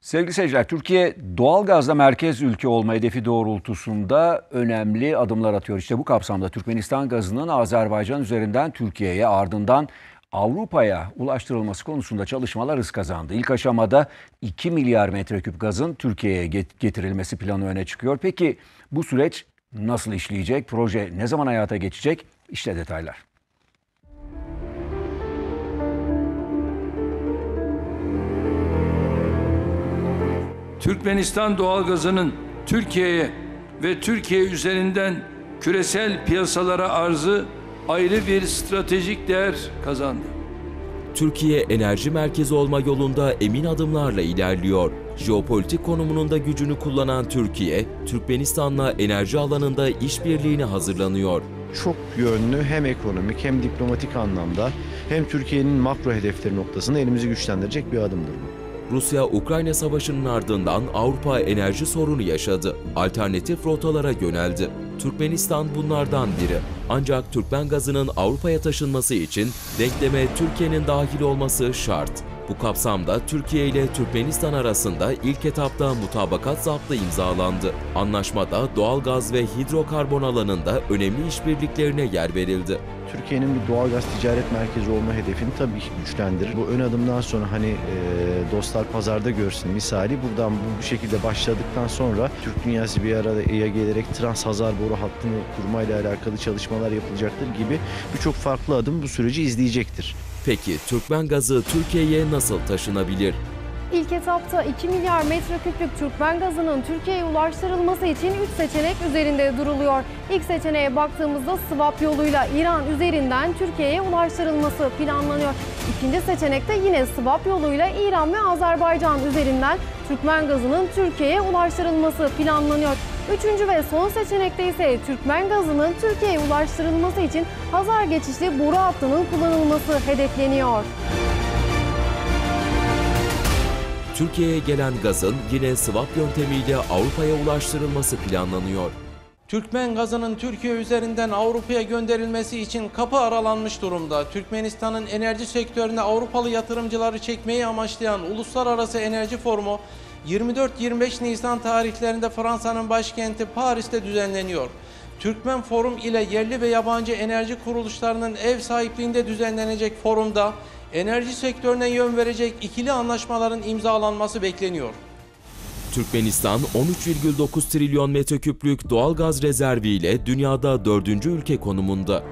Sevgili seyirciler, Türkiye doğalgazda merkez ülke olma hedefi doğrultusunda önemli adımlar atıyor. İşte bu kapsamda Türkmenistan gazının Azerbaycan üzerinden Türkiye'ye ardından Avrupa'ya ulaştırılması konusunda çalışmalar hız kazandı. İlk aşamada 2 milyar metreküp gazın Türkiye'ye getirilmesi planı öne çıkıyor. Peki bu süreç nasıl işleyecek? Proje ne zaman hayata geçecek? İşte detaylar. Türkmenistan doğalgazının Türkiye'ye ve Türkiye üzerinden küresel piyasalara arzı ayrı bir stratejik değer kazandı. Türkiye enerji merkezi olma yolunda emin adımlarla ilerliyor. Jeopolitik konumunun da gücünü kullanan Türkiye, Türkmenistan'la enerji alanında işbirliğine hazırlanıyor. Çok yönlü hem ekonomik hem diplomatik anlamda hem Türkiye'nin makro hedefleri noktasında elimizi güçlendirecek bir adımdır bu. Rusya-Ukrayna savaşının ardından Avrupa enerji sorunu yaşadı. Alternatif rotalara yöneldi. Türkmenistan bunlardan biri. Ancak Türkmen gazının Avrupa'ya taşınması için denkleme Türkiye'nin dahil olması şart. Bu kapsamda Türkiye ile Türkmenistan arasında ilk etapta mutabakat zaptı imzalandı. Anlaşmada doğalgaz ve hidrokarbon alanında önemli işbirliklerine yer verildi. Türkiye'nin bir doğalgaz ticaret merkezi olma hedefini tabii ki güçlendirir. Bu ön adımdan sonra dostlar pazarda görsün misali buradan bu şekilde başladıktan sonra Türk dünyası bir araya gelerek Trans-Hazar boru hattını kurmayla alakalı çalışmalar yapılacaktır gibi birçok farklı adım bu süreci izleyecektir. Peki Türkmen gazı Türkiye'ye nasıl taşınabilir? İlk etapta 2 milyar metreküplük Türkmen gazının Türkiye'ye ulaştırılması için 3 seçenek üzerinde duruluyor. İlk seçeneğe baktığımızda swap yoluyla İran üzerinden Türkiye'ye ulaştırılması planlanıyor. İkinci seçenekte yine swap yoluyla İran ve Azerbaycan üzerinden Türkmen gazının Türkiye'ye ulaştırılması planlanıyor. Üçüncü ve son seçenekte ise Türkmen gazının Türkiye'ye ulaştırılması için Hazar geçişli boru hattının kullanılması hedefleniyor. Türkiye'ye gelen gazın yine swap yöntemiyle Avrupa'ya ulaştırılması planlanıyor. Türkmen gazının Türkiye üzerinden Avrupa'ya gönderilmesi için kapı aralanmış durumda. Türkmenistan'ın enerji sektörüne Avrupalı yatırımcıları çekmeyi amaçlayan Uluslararası Enerji Forumu 24-25 Nisan tarihlerinde Fransa'nın başkenti Paris'te düzenleniyor. Türkmen Forum ile yerli ve yabancı enerji kuruluşlarının ev sahipliğinde düzenlenecek forumda enerji sektörüne yön verecek ikili anlaşmaların imzalanması bekleniyor. Türkmenistan 13,9 trilyon metreküplük doğal gaz rezerviyle dünyada 4. ülke konumunda.